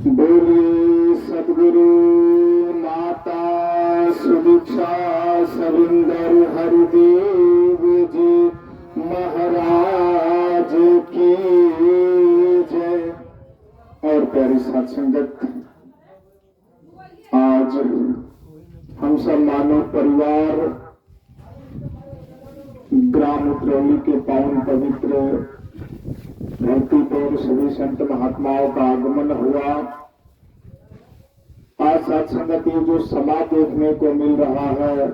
बोलिए सदगुरु माता सुदीक्षा सविंदर हरिदेव जी महाराज की जय। और प्यारी साथ संगत, आज हम सब मानव परिवार ग्राम उतरौली के पावन पवित्र धरती पर सभी संत महात्माओं का आगमन हुआ। आज साथ संगत ये जो समाज देखने को मिल रहा है,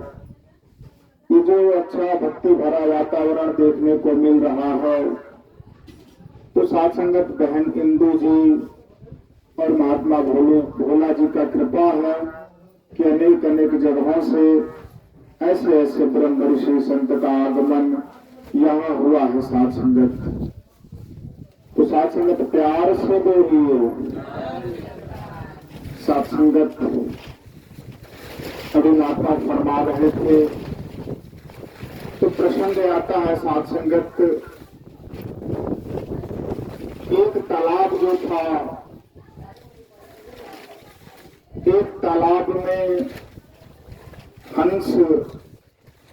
ये जो अच्छा भक्ति भरा वातावरण देखने को मिल रहा है, तो साथ संगत बहन इंदु जी और महात्मा भोला जी का कृपा है कि अनेक अनेक जगहों से ऐसे ऐसे ब्रह्म ऋषि संत का आगमन यहाँ हुआ है। साथ संगत तो साथ संगत प्यार से बोलिए। साथ संगत अभी महात्मा फरमा रहे थे तो प्रसंग आता है। साथ संगत एक तालाब जो था, एक तालाब में हंस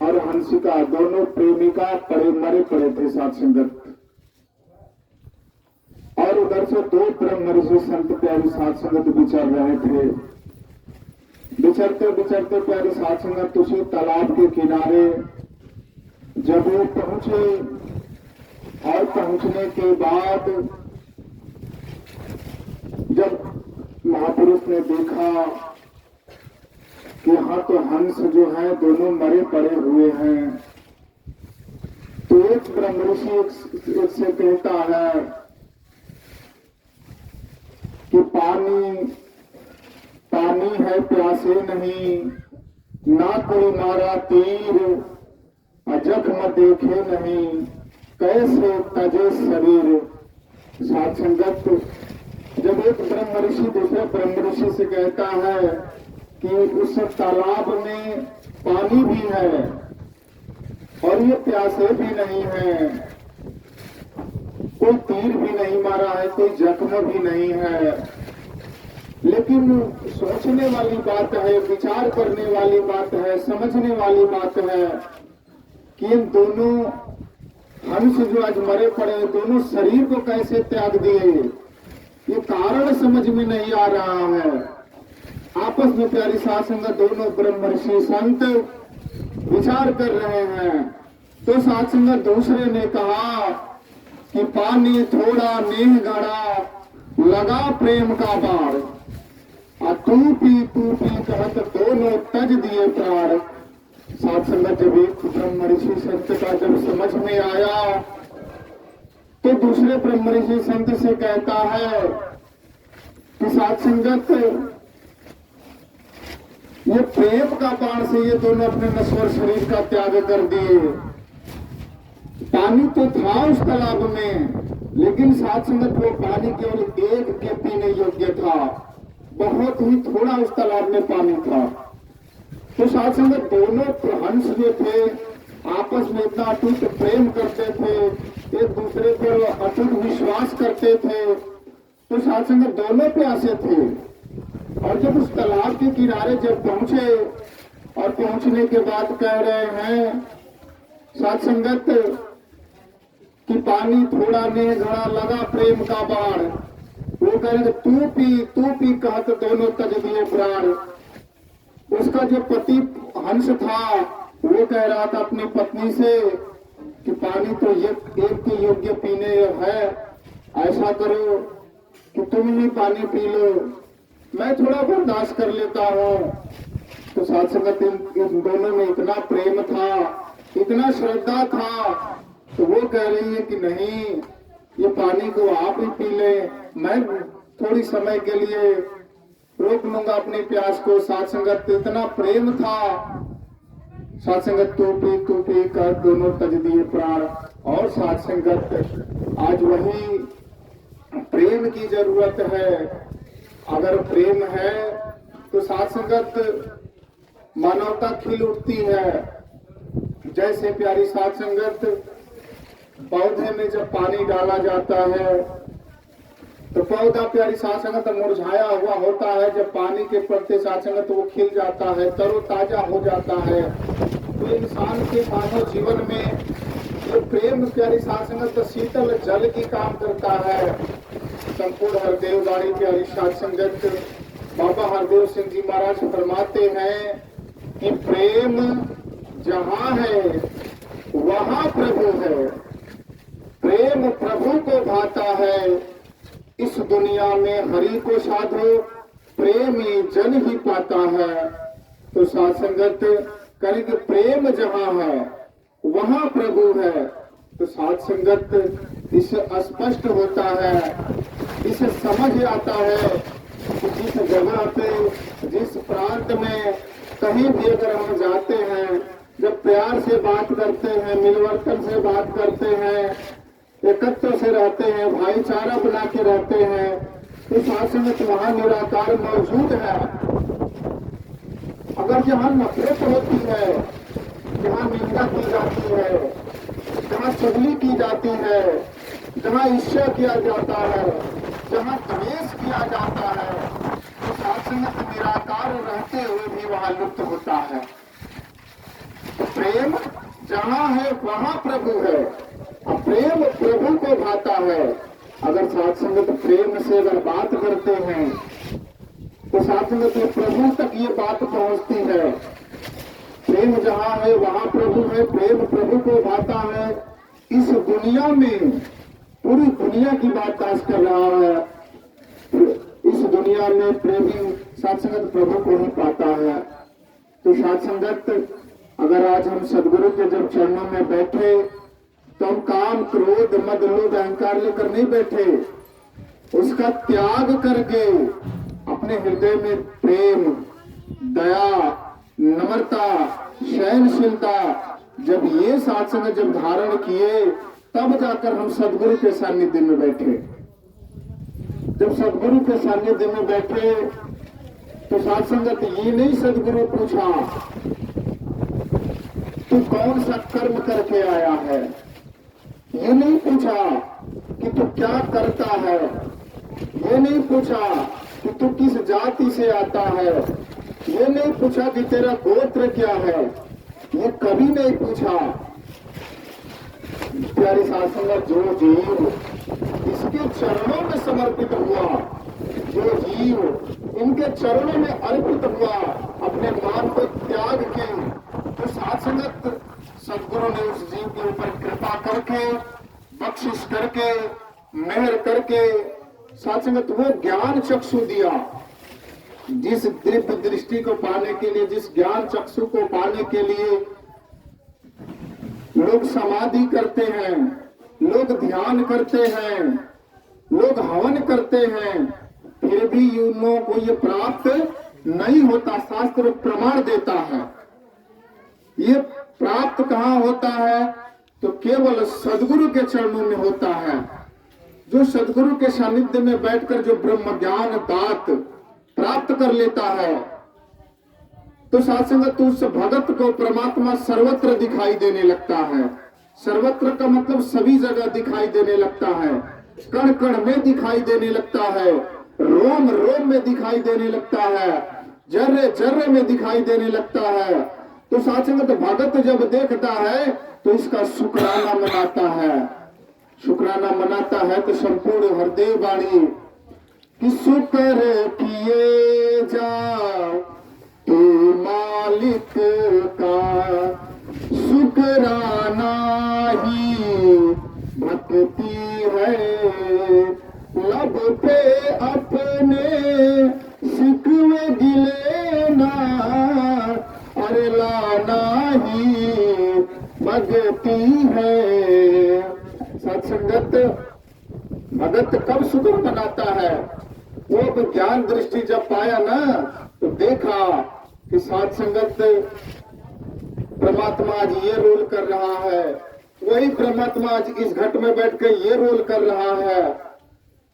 और हंसिका दोनों प्रेमिका मरे पड़े थे। साथ संगत और उधर से दो ब्रह्म ऋषि संत प्यारी साथ संगत विचर रहे थे। विचरते विचरते प्यारी साथ संगत उसी तालाब के किनारे जब वो पहुंचे और पहुंचने के बाद जब महापुरुष ने देखा कि यहाँ तो हंस जो है दोनों मरे पड़े हुए हैं, तो एक ब्रह्म ऋषि एक से कहता है कि पानी पानी है प्यासे नहीं, ना कोई मारा तीर, जख्म देखे नहीं, कैसे तजे शरीर। साथ संगत जब एक ब्रह्म ऋषि दूसरे ब्रह्म ऋषि से कहता है कि उस तालाब में पानी भी है और ये प्यासे भी नहीं है, कोई तीर भी नहीं मारा है, कोई जख्म भी नहीं है, लेकिन सोचने वाली बात है, विचार करने वाली बात है, समझने वाली बात है कि इन दोनों हंस जो आज मरे पड़े दोनों शरीर को कैसे त्याग दिए, ये कारण समझ में नहीं आ रहा है। आपस में प्यारी साथ संगत दोनों ब्रह्म ऋषि संत विचार कर रहे हैं। तो साथ संगत दूसरे ने कहा कि पानी थोड़ा नेह गड़ा, लगा प्रेम का बाढ़, तू पी कहत दोनों तज दिए प्राण। साथ संगत जब एक ब्रह्म ऋषि संत का जब समझ में आया तो दूसरे ब्रह्म ऋषि संत से कहता है कि साथ संगत ये प्रेम का बाण से ये दोनों अपने नश्वर शरीर का त्याग कर दिए। पानी तो था उस तालाब में, लेकिन साथ संगत वो पानी केवल एक के पीने योग्य था, बहुत ही थोड़ा उस तालाब में पानी था। तो साथ संगत दोनों हंस जो थे आपस में इतना अटूट प्रेम करते थे, एक दूसरे पर अटूट विश्वास करते थे, तो साथ संगत दोनों प्यासे थे। और जब उस तालाब के किनारे जब पहुंचे और पहुंचने के बाद कह रहे हैं साथ संगत कि पानी थोड़ा ने घड़ा, लगा प्रेम का बाढ़, वो कह रहे तू पी कहत दोनों तज दिए प्राण। उसका जो पति हंस था वो कह रहा था अपनी पत्नी से कि पानी तो एक के योग्य पीने है, ऐसा करो कि तुम ही पानी पी लो, मैं थोड़ा बर्दाश्त कर लेता हूँ। तो साथ संगत इन दोनों में इतना प्रेम था, इतना श्रद्धा था, तो वो कह रही है कि नहीं, ये पानी को आप ही पी ले, मैं थोड़ी समय के लिए रोक लूंगा अपनी प्यास को। साथ संगत इतना प्रेम था। साथ संगत तू पी कर दोनों तज दिए प्राण। और साथ संगत आज वही प्रेम की जरूरत है। अगर प्रेम है तो साथ संगत मानवता खिल उठती है। जैसे प्यारी साथ संगत पौधे में जब पानी डाला जाता है तो पौधा प्यारी साथ संगत मुरझाया हुआ होता है, जब पानी के पड़ते साथ संगत वो खिल जाता है, तरोताजा हो जाता है। तो इंसान के मानव जीवन में ये प्रेम प्यारी साथ संगत शीतल जल की काम करता है। संपूर्ण हरदेव वाणी प्यारी साथ संगत बाबा हरदेव सिंह जी महाराज फरमाते हैं कि प्रेम जहां है वहां प्रभु है, प्रेम प्रभु को भाता है। इस दुनिया में हरि को साधो, प्रेमी जन ही पाता है। तो साथ संगत करेंगे प्रेम जहां है वहां प्रभु है। तो साथ संगत इससे स्पष्ट होता है, इसे समझ आता है कि जिस जगह पे जिस प्रांत में कहीं भी अगर हम जाते हैं, जब प्यार से बात करते हैं, मिलवर्तन से बात करते हैं, एकत्र से रहते हैं, भाईचारा बना के रहते हैं, तो साथ संगत वहां निराकार मौजूद है। अगर जहां नफरत होती है, जहां निंदा की जाती है, जहां चुगली की जाती है, जहां ईर्ष्या किया जाता है, जहां द्वेष किया जाता है, तो साथ संगत निराकार रहते हुए भी वहां लुप्त होता है। प्रेम जहां है वहां प्रभु है, और प्रेम प्रभु को भाता है। अगर साथ संगत प्रेम से अगर बात करते हैं तो साथ संगत प्रभु तक ये बात पहुंचती है। प्रेम जहां है वहां प्रभु है, प्रेम प्रभु को भाता है। इस दुनिया में पूरी दुनिया की बात आज कर रहा है, इस दुनिया में प्रेमी साथ संगत प्रभु को ही पाता है। तो साथ संगत अगर आज हम सदगुरु के जब चरणों में बैठे तो हम काम क्रोध मद लोभ अहंकार लेकर नहीं बैठे, उसका त्याग करके अपने हृदय में प्रेम, दया, नम्रता, सहनशीलता, जब ये साथ संगत जब धारण किए तब जाकर हम सदगुरु के सानिध्य में बैठे। जब सदगुरु के सानिध्य में बैठे तो साथ संगत ये नहीं सदगुरु पूछा तू कौन सा कर्म करके आया है, ये नहीं पूछा कि तू क्या करता है, ये नहीं पूछा कि तू किस जाति से आता है, ये नहीं पूछा कि तेरा गोत्र क्या है, ये कभी नहीं पूछा। प्यारी साथ संगत जो जीव इसके चरणों में समर्पित हुआ, जो जीव इनके चरणों में अर्पित हुआ, अपने मान को त्याग के, तो साथ संगत सदगुरु ने उस जीव के ऊपर कृपा करके, बख्शिश करके, मेहर करके साथ संगत वो ज्ञान चक्षु दिया। जिस दिव्य दृष्टि को पाने के लिए, जिस ज्ञान चक्षु को पाने के लिए लोग समाधि करते हैं, लोग ध्यान करते हैं, लोग हवन करते हैं, फिर भी उन लोगों को ये प्राप्त नहीं होता। शास्त्र प्रमाण देता है ये प्राप्त कहाँ होता है, तो केवल सदगुरु के चरणों में होता है। जो सदगुरु के सानिध्य में बैठकर जो ब्रह्म ज्ञान दात प्राप्त कर लेता है, तो साथ संगत उस भगत को परमात्मा सर्वत्र दिखाई देने लगता है। सर्वत्र का मतलब सभी जगह दिखाई देने लगता है, कण कण में दिखाई देने लगता है, रोम रोम में दिखाई देने लगता है, जर्रे जर्रे में दिखाई देने लगता है। तो साथ संगत भगत जब देखता है तो इसका शुक्राना मनाता है। शुक्राना मनाता है तो संपूर्ण हरदेव वाणी कि शुक्र किए जाओ तो मालिक का, शुक्राना ही भक्ति है। लब पे अपने शिकवे गिले ना, अरे लाना ही भक्ति है। सत्संगत भगत कब शुक्र मनाता है, वो ज्ञान दृष्टि जब पाया ना तो देखा कि साथ संगत परमात्मा आज ये रोल कर रहा है, वही परमात्मा आज इस घट में बैठ कर ये रोल कर रहा है।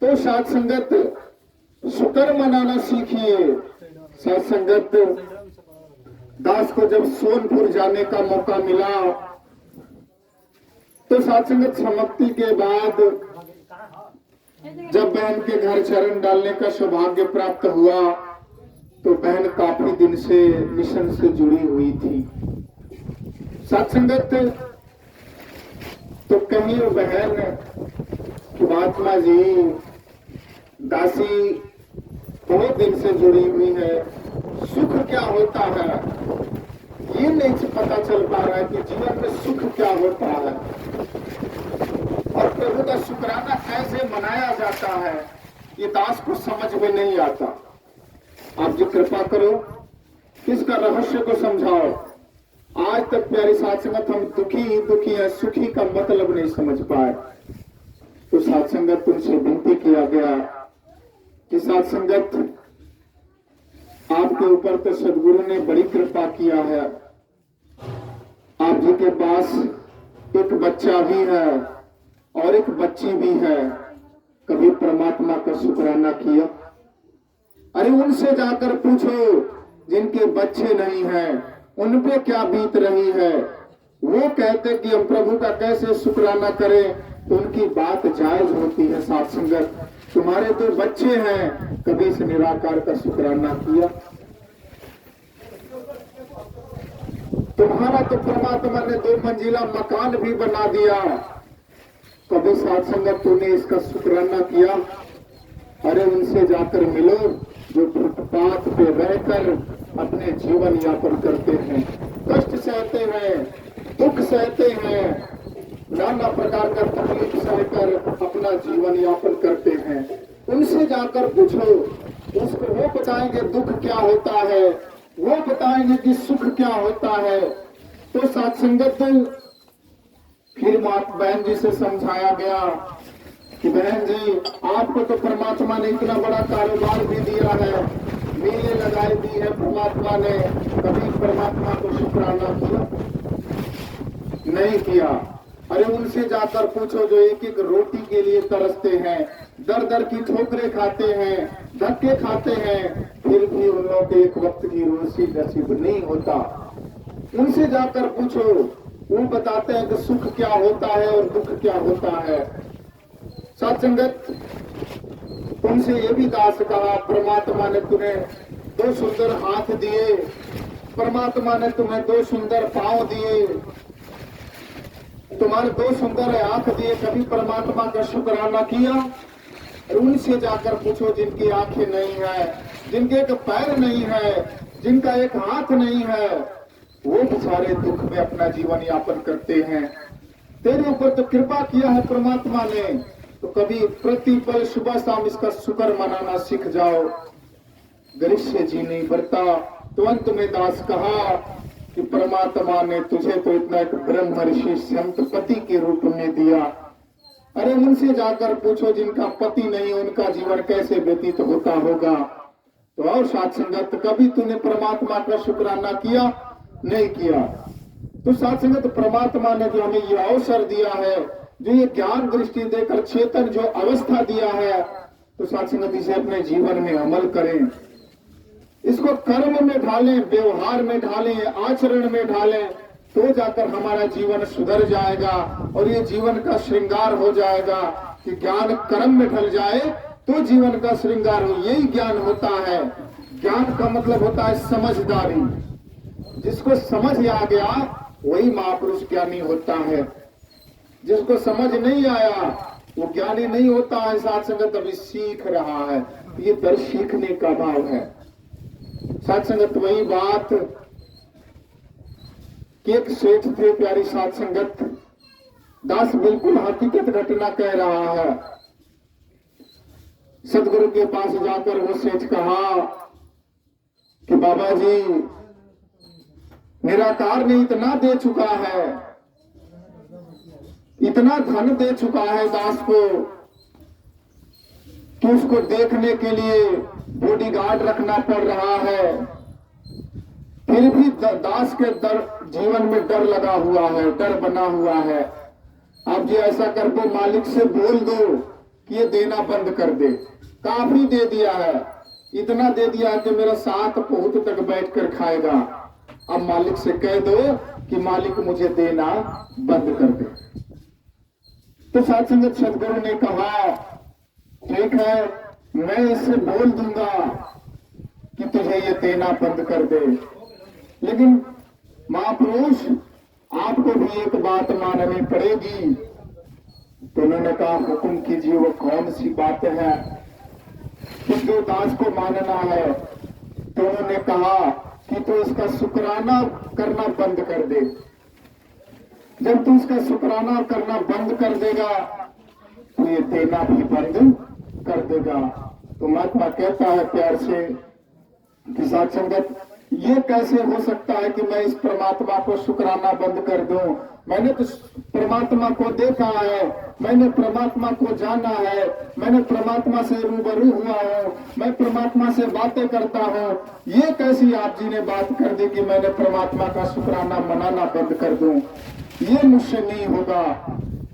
तो साथ संगत शुक्र मनाना सीखिए। साथ संगत दास को जब सोनपुर जाने का मौका मिला तो साथ संगत समाप्ति के बाद जब बहन के घर चरण डालने का सौभाग्य प्राप्त हुआ तो बहन काफी दिन से मिशन से जुड़ी हुई थी। सत्संगत तो कहीं वो बहन महात्मा जी दासी बहुत दिन से जुड़ी हुई है। सुख क्या होता है ये नहीं पता चल पा रहा है कि जीवन में सुख क्या होता है और प्रभु का शुक्राना कैसे मनाया जाता है ये दास को समझ में नहीं आता। आप जी कृपा करो इसका रहस्य को समझाओ। आज तक प्यारी साथ संगत हम दुखी ही दुखी है, सुखी का मतलब नहीं समझ पाए। तो साथ संगत तुमसे विनती किया गया कि साथ संगत आपके ऊपर तो सदगुरु ने बड़ी कृपा किया है। आप जी के पास एक बच्चा भी है और एक बच्ची भी है। कभी परमात्मा का शुक्राना किया? अरे उनसे जाकर पूछो जिनके बच्चे नहीं हैं उन पे क्या बीत रही है। वो कहते कि हम प्रभु का कैसे शुक्राना करें तो उनकी बात जायज होती है। साथ संगत तुम्हारे तो बच्चे हैं, कभी इस निराकार का शुक्राना किया? तुम्हारा तो परमात्मा ने 2 मंजिला मकान भी बना दिया, कभी साथ संगत तूने इसका शुक्राना किया? अरे उनसे जाकर मिलो जो फुटपाथ पे रहकर अपने जीवन यापन करते हैं, कष्ट सहते हैं, दुख सहते हैं, नाना प्रकार का तकलीफ सहकर अपना जीवन यापन करते हैं। उनसे जाकर पूछो, उसको वो बताएंगे दुख क्या होता है, वो बताएंगे कि सुख क्या होता है। तो सत्संगत फिर मात बहन जी से समझाया गया कि बहन जी आपको तो परमात्मा ने इतना बड़ा कारोबार भी दिया है, मेले लगाई दी है परमात्मा ने, कभी परमात्मा को शुक्राना किया? नहीं किया। अरे उनसे जाकर पूछो जो एक एक रोटी के लिए तरसते हैं, दर दर की ठोकरें खाते हैं, धक्के खाते हैं, फिर भी उन लोगों को एक वक्त की रोटी नसीब नहीं होता। उनसे जाकर पूछो, वो बताते हैं कि सुख क्या होता है और दुख क्या होता है। सत्संगत तुमसे ये भी दास कहा परमात्मा ने तुम्हें 2 सुंदर हाथ दिए, परमात्मा ने तुम्हें 2 सुंदर पांव दिए, तुम्हारे 2 सुंदर आंख दिए, कभी परमात्मा का शुक्राना किया? उनसे जाकर पूछो जिनकी आंखें नहीं है, जिनके एक पैर नहीं है, जिनका एक हाथ नहीं है, वो बेचारे दुख में अपना जीवन यापन करते हैं। तेरे ऊपर तो कृपा किया है परमात्मा ने, तो कभी प्रतिपल सुबह शाम इसका शुक्र मनाना सीख जाओ। गरीब से जी नहीं बढ़ता। तो अंत में दास कहा कि परमात्मा ने तुझे तो इतना एक ब्रह्म ऋषि संत पति के रूप में दिया। अरे उनसे जाकर पूछो जिनका पति नहीं उनका जीवन कैसे व्यतीत होता होगा। तो और साथ संगत कभी तूने परमात्मा का शुक्राना किया? नहीं किया। तो साथ संगत परमात्मा ने जो हमें ये अवसर दिया है, जो ये ज्ञान दृष्टि देकर चेतन जो अवस्था दिया है, तो साथ संगत इसे अपने जीवन में अमल करें, इसको कर्म में ढालें, व्यवहार में ढालें, आचरण में ढालें, तो जाकर हमारा जीवन सुधर जाएगा और ये जीवन का श्रृंगार हो जाएगा। कि ज्ञान कर्म में ढल जाए तो जीवन का श्रृंगार हो, यही ज्ञान होता है। ज्ञान का मतलब होता है समझदारी। जिसको समझ आ गया वही महापुरुष ज्ञानी होता है, जिसको समझ नहीं आया वो ज्ञानी नहीं होता है। साथ संगत अभी सीख रहा है, ये दर सीखने का भाव है। साथ संगत वही बात कि एक सेठ थे प्यारी साथ संगत, दास बिल्कुल हकीकत घटना कह रहा है। सदगुरु के पास जाकर वो सेठ कहा कि बाबा जी निराकार ने इतना दे चुका है, इतना धन दे चुका है दास को कि उसको देखने के लिए बॉडीगार्ड रखना पड़ रहा है। फिर भी दास के जीवन में डर लगा हुआ है, डर बना हुआ है। आप जी ऐसा कर दो, मालिक से बोल दो कि ये देना बंद कर दे। काफी दे दिया है, इतना दे दिया है कि मेरा 7 पहुत तक बैठकर खाएगा। अब मालिक से कह दो कि मालिक मुझे देना बंद कर दे। तो साथ संगत सदगुरु ने कहा ठीक है, मैं इससे बोल दूंगा कि तुझे ये देना बंद कर दे, लेकिन महापुरुष आपको भी एक बात माननी पड़ेगी। तो उन्होंने कहा, हुक्म कीजिए, वो कौन सी बात है? तो दास को मानना है। तो उन्होंने कहा कि तू इसका शुक्राना करना बंद कर दे। जब तू इसका शुक्राना करना बंद कर देगा तो ये देना भी बंद कर देगा। तो महात्मा कहता है प्यार से कि साथ संगत, ये कैसे हो सकता है कि मैं इस परमात्मा को शुक्राना बंद कर दूं? मैंने तो परमात्मा को देखा है, मैंने परमात्मा को जाना है, मैंने परमात्मा से रूबरू हुआ हूं, मैं परमात्मा से बातें करता हूं। ये कैसी आप जी ने बात कर दी कि मैंने परमात्मा का शुक्राना मनाना बंद कर दूं? ये मुझसे नहीं होगा।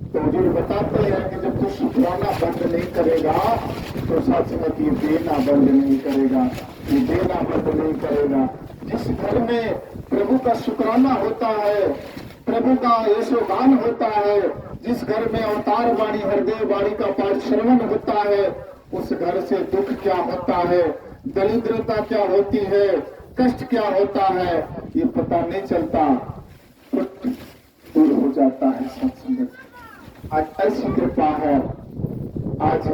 तो हुजूर बताते हैं कि जब तू शुक्राना बंद नहीं करेगा तो साथ संगत ये देना बंद नहीं करेगा, ये देना बंद नहीं करेगा। जिस घर में प्रभु का शुक्राना होता है, प्रभु का यशोगान होता है, जिस घर में अवतार वाणी हृदय वाणी का पाठ श्रवण होता है, उस घर से दुख क्या होता है, दरिद्रता क्या होती है, कष्ट क्या होता है, ये पता नहीं चलता, दूर हो जाता है। सत्संगत आज ऐसी कृपा है। आज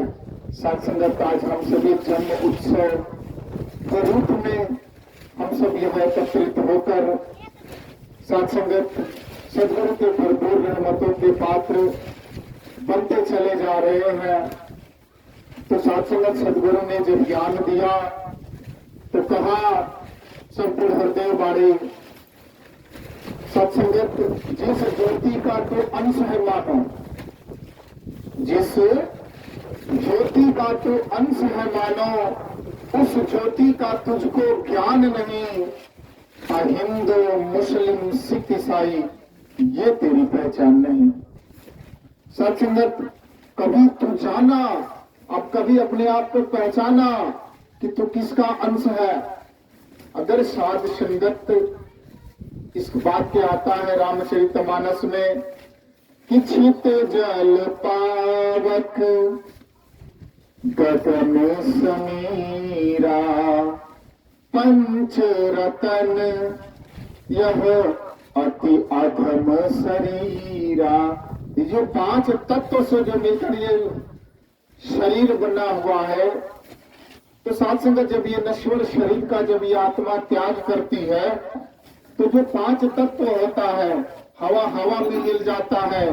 सत्संगत, आज हम सभी जन्म उत्सव के रूप में हम सब यह एकत्रित होकर सत्संगत सदगुरु के भरपूर रहमतों के पात्र बनते चले जा रहे हैं। तो सत्संगत सदगुरु ने जब ज्ञान दिया तो कहा, संपूर्ण हृदय वाणी सत्संगत, जिस ज्योति का तो अंश है मानो, जिस ज्योति का तो अंश है मानो, उस ज्योति का तुझको ज्ञान नहीं। हिंदू मुस्लिम सिख ईसाई ये तेरी पहचान नहीं। सत्संगत, कभी तू जाना, अब कभी अपने आप को पहचाना कि तू किसका अंश है। अगर साध संगत इस बात के आता है रामचरितमानस में कि छित जल पावक गगन समीरा, पंच रतन यह अति अधम शरीरा। ये जो 5 तत्व से जो मिलकर ये शरीर बना हुआ है, तो साथ संगत जब ये नश्वर शरीर का जब ये आत्मा त्याग करती है तो जो 5 तत्व होता है, हवा हवा में मिल जाता है,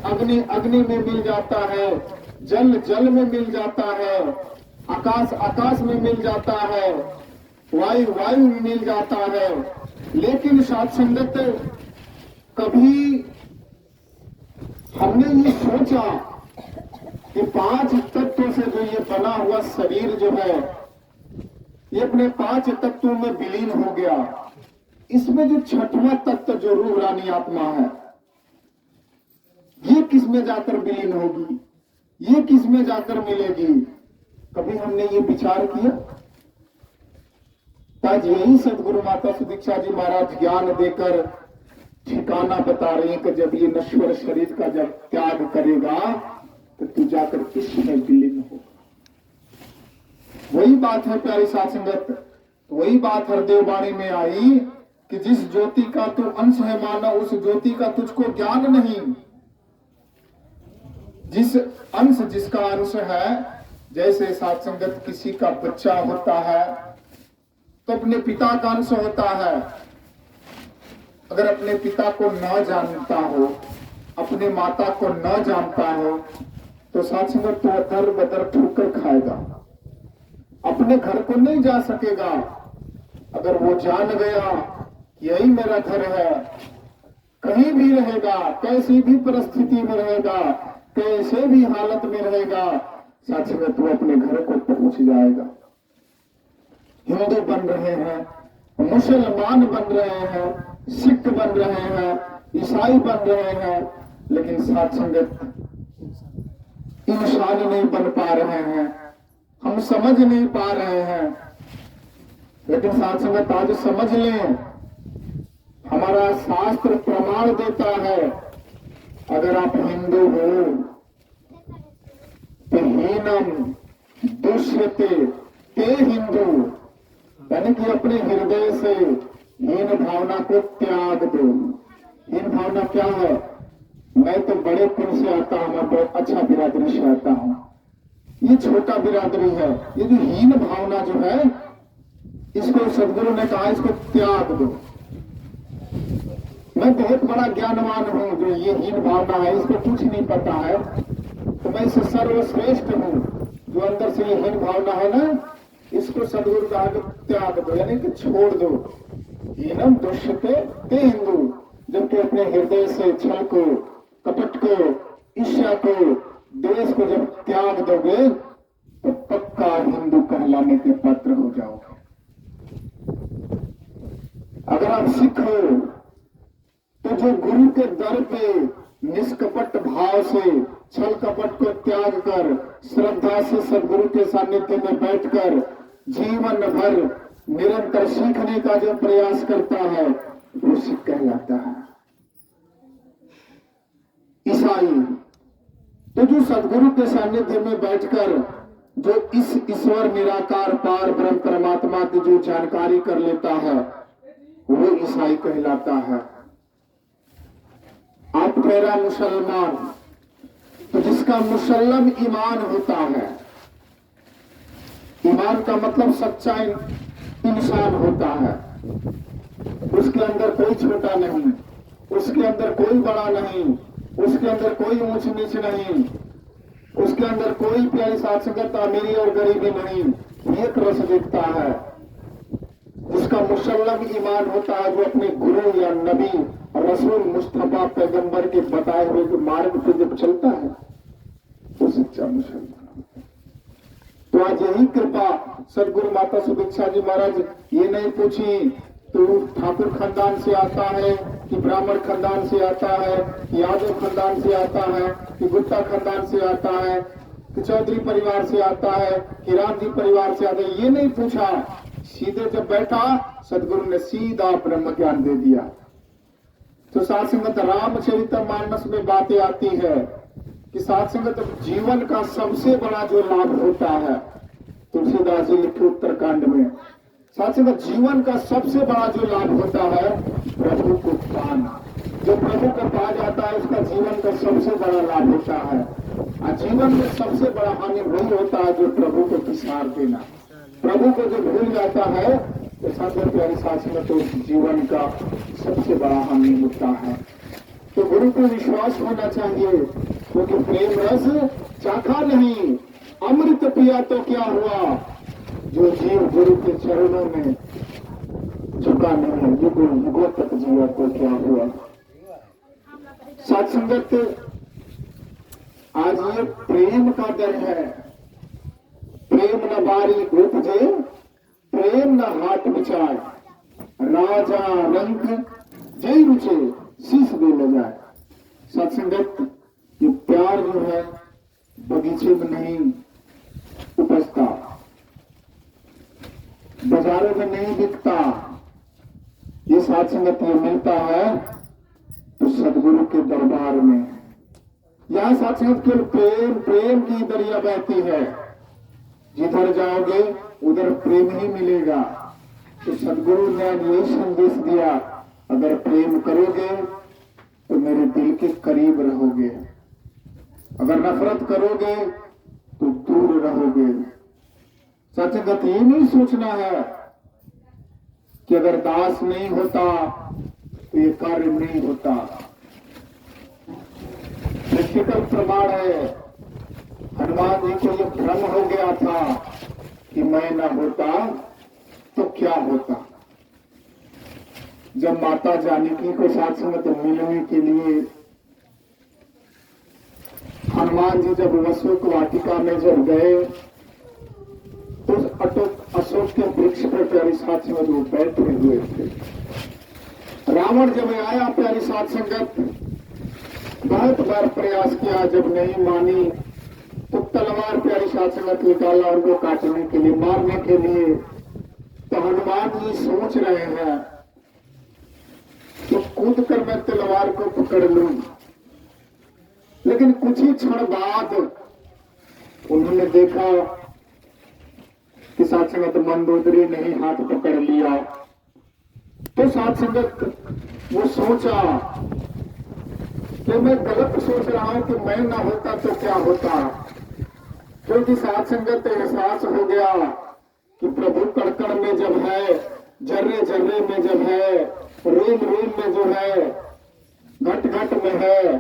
अग्नि अग्नि में मिल जाता है, जल जल में मिल जाता है, आकाश आकाश में मिल जाता है, वायु वायु में मिल जाता है। लेकिन साथ संगत, कभी हमने ये सोचा कि 5 तत्वों से जो ये बना हुआ शरीर जो है, ये अपने 5 तत्वों में विलीन हो गया। इसमें जो 6वां तत्व जो रूह रानी आत्मा है, ये किस में जाकर विलीन होगी, ये किस में जाकर मिलेगी? कभी हमने ये विचार किया? आज यही सदगुरु माता सुदीक्षा जी महाराज ज्ञान देकर ठिकाना बता रहे हैं कि जब ये नश्वर शरीर का जब त्याग करेगा तो तू जाकर किस में विलीन होगा। वही बात है प्यारी साथ संगत, वही बात हृदय वाणी में आई कि जिस ज्योति का तू अंश है माना, उस ज्योति का तुझको ज्ञान नहीं। जिस अंश जिसका अंश है, जैसे साथ संगत किसी का बच्चा होता है तो अपने पिता का अंश होता है। अगर अपने पिता को न जानता हो, अपने माता को न जानता हो, तो साथ संगत तो अदर बदर ठोकर खाएगा, अपने घर को नहीं जा सकेगा। अगर वो जान गया यही मेरा घर है, कहीं भी रहेगा, कैसी भी परिस्थिति में रहेगा, कैसे भी हालत में रहेगा, साथ में तू अपने घर को पहुंच जाएगा। हिंदू बन रहे हैं, मुसलमान बन रहे हैं, सिख बन रहे हैं, ईसाई बन रहे हैं, लेकिन साथ संगत इंसान नहीं बन पा रहे हैं, हम समझ नहीं पा रहे हैं। लेकिन साथ संगत आज समझ लें, हमारा शास्त्र प्रमाण देता है, अगर आप हिंदू हो तो हीनम दुष्यते ते हिंदू, यानी कि अपने हृदय से हीन भावना को त्याग दो। हीन भावना क्या है? मैं तो बड़े कुल से आता हूं, मैं बहुत अच्छा बिरादरी से आता हूं, ये छोटा बिरादरी है। ये जो हीन भावना जो है, इसको सदगुरु ने कहा इसको त्याग दो। मैं बहुत बड़ा ज्ञानवान हूं, जो ये हीन भावना है इसको कुछ नहीं पता है, तो मैं इससे सर्वश्रेष्ठ हूं। जो अंदर से ये हीन भावना है ना, इसको सदगुरु कहा कि त्याग दो, यानी कि छोड़ दो। हीनम दुष्यते ते हिंदू, जबकि अपने हृदय से छल को, कपट को, ईर्ष्या को, देश को जब त्याग दोगे तो पक्का हिंदू कहलाने के पात्र हो जाओगे। अगर आप सिख हो तो जो गुरु के दर पे निष्कपट भाव से, छल कपट को त्याग कर, श्रद्धा से सदगुरु के सानिध्य में बैठकर जीवन भर निरंतर सीखने का जो प्रयास करता है वो सिख कहलाता है। ईसाई तो जो सदगुरु के सानिध्य में बैठकर जो इस ईश्वर निराकार पार ब्रह्म परमात्मा की जो जानकारी कर लेता है वो ईसाई कहलाता है। आप मेरा मुसलमान, तो जिसका मुसल्लम ईमान होता है, ईमान का मतलब सच्चा इंसान होता है, उसके अंदर कोई छोटा नहीं, उसके अंदर कोई बड़ा नहीं, उसके अंदर कोई ऊंच नीच नहीं, उसके अंदर कोई प्यारी साथ संगत अमीरी और गरीबी नहीं, एक रस देखता है। उसका मुसल्लम ईमान होता है, जो अपने गुरु या नबी रसूल मुस्तफा पैगंबर के बताए हुए जो मार्ग पे जब चलता है वो सच्चा मुसलमान। तो आज यही कृपा सदगुरु माता सुदीक्षा जी महाराज ये नहीं पूछी तो ठाकुर खानदान से आता है कि ब्राह्मण खानदान से आता है, कि यादव खानदान से आता है, कि गुप्ता खानदान से आता है, कि चौधरी परिवार से आता है, कि रामजी परिवार से आता है, ये नहीं पूछा। सीधे जब बैठा सदगुरु ने सीधा ब्रह्म ज्ञान दे दिया। तो साथ संगत रामचरितमानस में बातें आती है कि साथ संगत जीवन का सबसे बड़ा जो लाभ होता है, तुलसीदास जी लिखे उत्तरकांड में, साथ संगत जीवन का सबसे बड़ा जो लाभ होता है प्रभु को पाना। जो प्रभु को पा जाता है उसका जीवन का सबसे बड़ा लाभ होता है। और जीवन में सबसे बड़ा हानि वही होता है जो प्रभु को विसार देना। प्रभु को जो भूल जाता है तो साधन प्यारे साथ में तो जीवन का सबसे बड़ा हानि होता है। तो गुरु को विश्वास होना चाहिए, क्योंकि प्रेम रस चाखा नहीं, अमृत पिया तो क्या हुआ, जो जीव गुरु के चरणों में झुका नहीं, युगों तक जिया तो क्या हुआ। साथ संगत आज ये प्रेम का दर है। प्रेम न बारी उपजे, प्रेम न हाट विचार, राजा रंग जय रुचे, शीश दे ले जाए। सत्संगत ये प्यार जो है बगीचे में नहीं उपजता, बाजारों में नहीं बिकता, ये सत्संगत ये मिलता है तो सदगुरु के दरबार में। यहां सत्संगत केवल प्रेम प्रेम की दरिया बहती है, जिधर जाओगे उधर प्रेम ही मिलेगा। तो सदगुरु ने यही संदेश दिया, अगर प्रेम करोगे तो मेरे दिल के करीब रहोगे, अगर नफरत करोगे तो दूर रहोगे। सत्संगत ये नहीं सोचना है कि अगर दास नहीं होता तो ये कार्य नहीं होता। प्रैक्टिकल प्रमाण है, हनुमान जी को ये भ्रम हो गया था कि मैं न होता तो क्या होता। जब माता जानकी को साथ संगत मिलने के लिए हनुमान जी जब अशोक वाटिका में जब गए तो अशोक के वृक्ष पर प्यारी साथ संगत वो बैठे हुए थे। रावण जब आया प्यारी साथ संगत, बहुत बार प्रयास किया, जब नहीं मानी तो तलवार प्यारी साथ संगत निकाला उनको काटने के लिए, मारने के लिए। तो हनुमान जी सोच रहे हैं तो कूद कर मैं तलवार को पकड़ लूं, लेकिन कुछ ही क्षण बाद उन्होंने देखा कि साथ संगत मंदोदरी ने ही हाथ पकड़ लिया। तो साथ संगत वो सोचा कि मैं गलत सोच रहा हूं कि मैं ना होता तो क्या होता, क्योंकि साथ संगत एहसास हो गया कि प्रभु कड़कड़ में जब है, जर्रे जर्रे में जब है, रोम रोम में जो है, घट घट में है,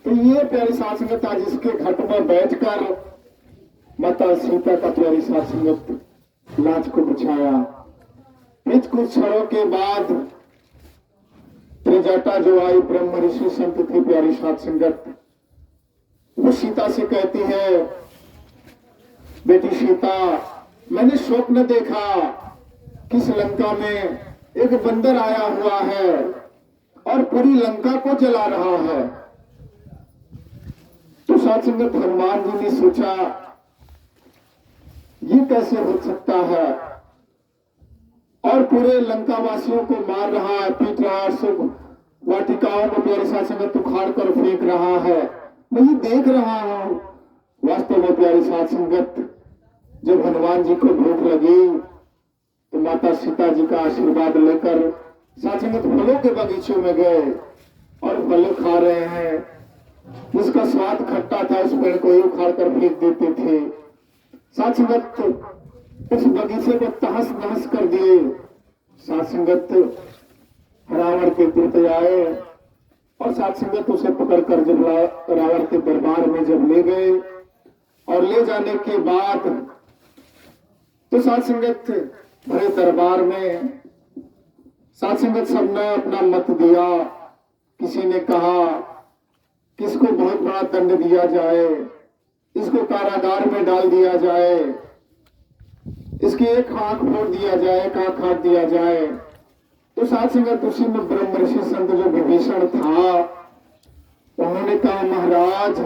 तो ये प्यारी साथ संगत आज इसके घट में बैठकर माता सीता का प्यारी साथ संगत लाज को बचाया। फिर कुछ क्षणों के बाद त्रिजटा जो आई ब्रह्म ऋषि संत थी प्यारी साथ संगत, वो सीता से कहती है, बेटी सीता, मैंने स्वप्न देखा किस लंका में एक बंदर आया हुआ है और पूरी लंका को जला रहा है। तो साथ संगत हनुमान जी ने सोचा ये कैसे हो सकता है, और पूरे लंका वासियों को मार रहा है, पीट रहा है, सब वाटिकाओं को प्यारी साथ संगत उखाड़ कर फेंक रहा है, मैं ये देख रहा हूं। वास्तव में प्यारी साथ संगत जब हनुमान जी को भूख लगी तो माता सीता जी का आशीर्वाद लेकर साथ संगत फलों के बगीचों में गए और फल खा रहे हैं। उसका स्वाद खट्टा था, उस पेड़ को ही उखाड़ कर फेंक देते थे। साथ संगत उस बगीचे को तहस नहस कर दिए। साथ संगत रावण के दूत आए और साथ संगत उसे पकड़कर जब रावण के दरबार में जब ले गए, और ले जाने के बाद तो साथ संगत भरे दरबार में साथ संगत सबने अपना मत दिया। किसी ने कहा कि इसको बहुत बड़ा दंड दिया जाए, इसको कारागार में डाल दिया जाए, इसकी एक आंख फोड़ दिया जाए, एक आंख काट दिया जाए। तो साथ संगत उसी में ब्रह्म ऋषि संत जो विभीषण था, उन्होंने कहा, महाराज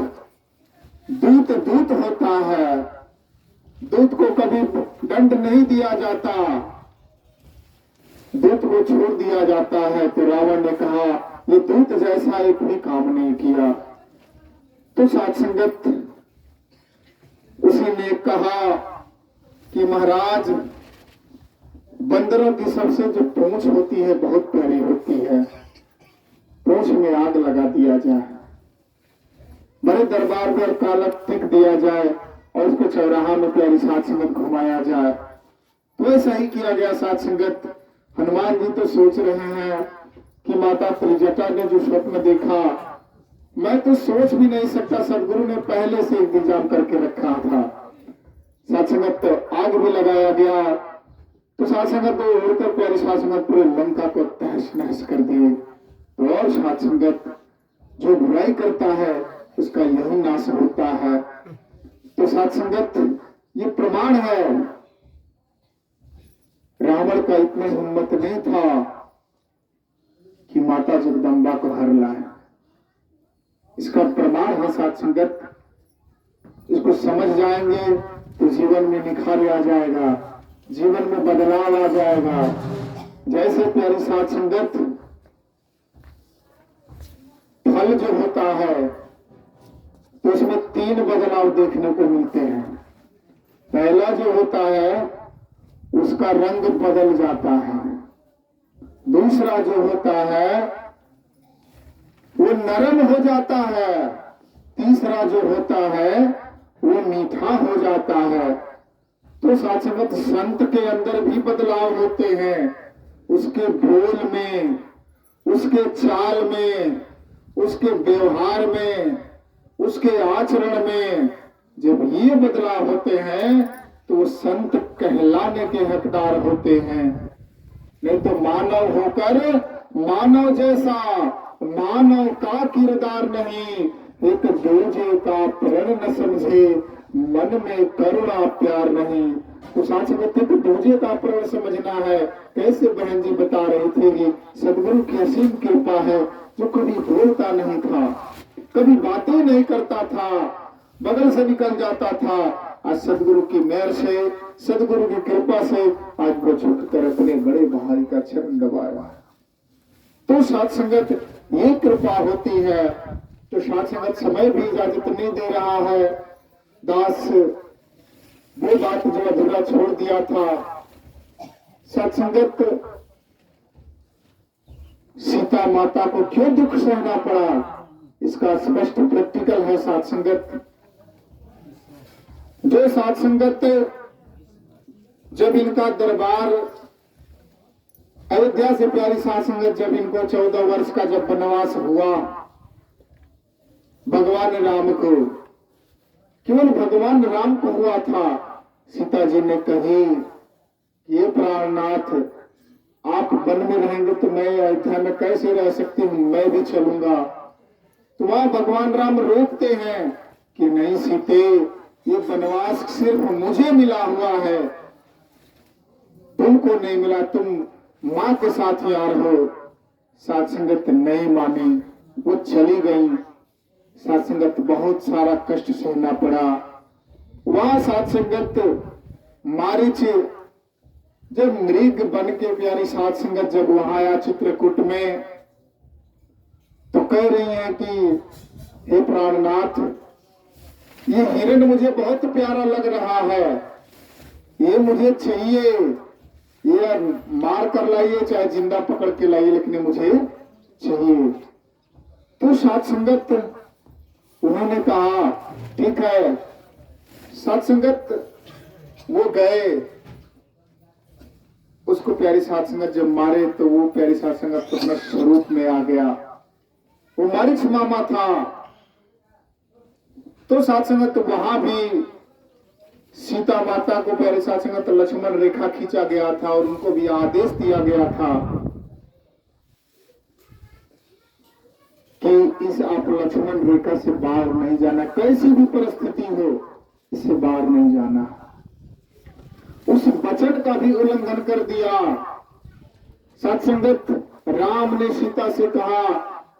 दूत दूत होता है, दूत को कभी दंड नहीं दिया जाता, दूत को छोड़ दिया जाता है। तो रावण ने कहा, ये दूत जैसा एक भी काम नहीं किया। तो साथ संगत उसी ने कहा कि महाराज बंदरों की सबसे जो पूंछ होती है बहुत प्यारी होती है, पूंछ में आग लगा दिया जाए, बड़े दरबार पर काला टिक दिया जाए और उसको चौराहा में प्यारी साथ संगत घुमाया जाए। तो ऐसा ही किया गया। साथ संगत हनुमान जी तो सोच रहे हैं कि माता त्रिजटा ने जो स्वप्न देखा, मैं तो सोच भी नहीं सकता, सदगुरु ने पहले से इंतजाम करके रखा था। साथ संगत आग भी लगाया गया। तो साथ संगत उड़कर प्यारी साथ संगत पूरे लंका को तहस नहस कर दिए। तो और साथ संगत जो बुराई करता है उसका यही नाश होता है। तो साथ संगत ये प्रमाण है, रावण का इतना हिम्मत नहीं था कि माता जगदम्बा को हर लाए। इसका प्रमाण है साथ संगत, इसको समझ जाएंगे तो जीवन में निखार आ जाएगा, जीवन में बदलाव आ जाएगा। जैसे प्यारी साथ संगत फल जो होता है तो उसमें 3 बदलाव देखने को मिलते हैं। पहला जो होता है उसका रंग बदल जाता है, दूसरा जो होता है वो नरम हो जाता है, तीसरा जो होता है वो मीठा हो जाता है। तो साथ संगत संत के अंदर भी बदलाव होते हैं, उसके बोल में, उसके चाल में, उसके व्यवहार में, उसके आचरण में। जब ये बदलाव होते हैं तो वो संत कहलाने के हकदार होते हैं। नहीं तो मानव होकर मानव जैसा मानव का किरदार नहीं, एक दूजे का प्रण न समझे, मन में करुणा प्यार नहीं। तो साथ संगत एक दूजे का प्रण समझना है। कैसे बहन जी बता रही थी कि सदगुरु की असीम कृपा है, जो कभी बोलता नहीं था, कभी बातें नहीं करता था, बगल से निकल जाता था। आज सदगुरु की मेहर से, सदगुरु की कृपा से आज वो झुककर अपने बड़े भाई का चरण दबाया। तो साथ संगत ये कृपा होती है। तो साथ संगत समय भी इजाजत नहीं दे रहा है। दास वो बात जो अधूरा छोड़ दिया था। सत्संगत, सीता माता को क्यों दुख सहना पड़ा, इसका स्पष्ट प्रैक्टिकल है साथ संगत। जो साथ संगत जब इनका दरबार अयोध्या से प्यारी साथ संगत, जब इनको 14 वर्ष का जब वनवास हुआ, भगवान राम को, केवल भगवान राम को हुआ था, सीता जी ने कही, ये प्राणनाथ आप वन में रहेंगे तो मैं अयोध्या में कैसे रह सकती हूँ, मैं भी चलूंगा। तो वहां भगवान राम रोकते हैं कि नहीं सीते, ये वनवास सिर्फ मुझे मिला हुआ है, तुमको नहीं मिला, तुम मां के साथ यार हो। साथ संगत नहीं मानी, वो चली गई। साथ संगत बहुत सारा कष्ट सहना पड़ा। वहां साथ संगत मारीच जब मृग बन के प्यारी साथ संगत जब वहां आया चित्रकूट में, तो कह रही है कि हे प्राणनाथ, ये हिरण मुझे बहुत प्यारा लग रहा है, ये मुझे चाहिए, ये मार कर लाइए चाहे जिंदा पकड़ के लाइए, लेकिन ये मुझे चाहिए। तो साथ संगत उन्होंने कहा ठीक है। साथ संगत वो गए, उसको प्यारी साथ संगत जब मारे तो वो प्यारी साथ संगत अपने स्वरूप में आ गया। वो मारिच मामा था। तो साथ संगत वहां भी सीता माता को प्यारे साथ संगत लक्ष्मण रेखा खींचा गया था और उनको भी आदेश दिया गया था कि इस आप लक्ष्मण रेखा से बाहर नहीं जाना, कैसी भी परिस्थिति हो इससे बाहर नहीं जाना। उस वचन का भी उल्लंघन कर दिया। सत्संगत राम ने सीता से कहा,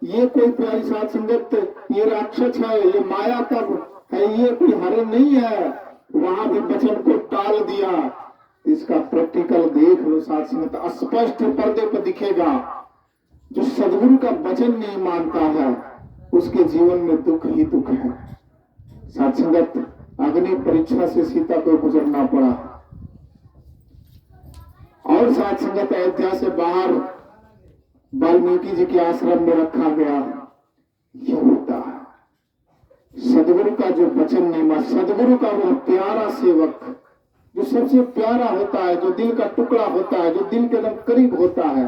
ये कोई प्यारी साथ संगत, ये राक्षस है, ये माया का है, ये कोई हरण नहीं है। वहां भी वचन को टाल दिया। इसका प्रैक्टिकल देख लो साथ संगत, स्पष्ट पर्दे पर दिखेगा। जो सदगुरु का वचन नहीं मानता है उसके जीवन में दुख ही दुख है। साथ संगत अग्नि परीक्षा से सीता को गुजरना पड़ा और साथ संगत अयोध्या से बाहर वाल्मीकि जी के आश्रम में रखा गया। ये होता है सदगुरु का जो वचन नहीं मान, सदगुरु का वो प्यारा सेवक जो सबसे प्यारा होता है, जो दिल का टुकड़ा होता है, जो दिल के एकदम करीब होता है,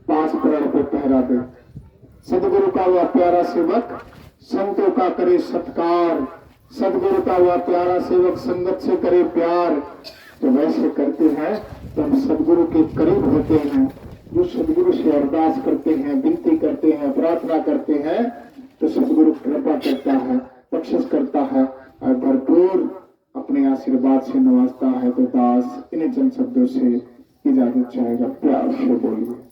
पांच प्राण पे पहरा दे। सदगुरु का वह प्यारा सेवक संतों का करे सत्कार, सदगुरु का वह प्यारा सेवक संगत से करे प्यार। तो वैसे करते हैं तो हम सदगुरु के करीब होते हैं। जो सदगुरु से अरदास करते हैं, विनती करते हैं, प्रार्थना करते हैं, तो सदगुरु कृपा करता है, बख्शिश करता है और भरपूर अपने आशीर्वाद से नवाजता है। तो दास इन चंद शब्दों से इजाजत चाहेगा, प्यार से बोलिए।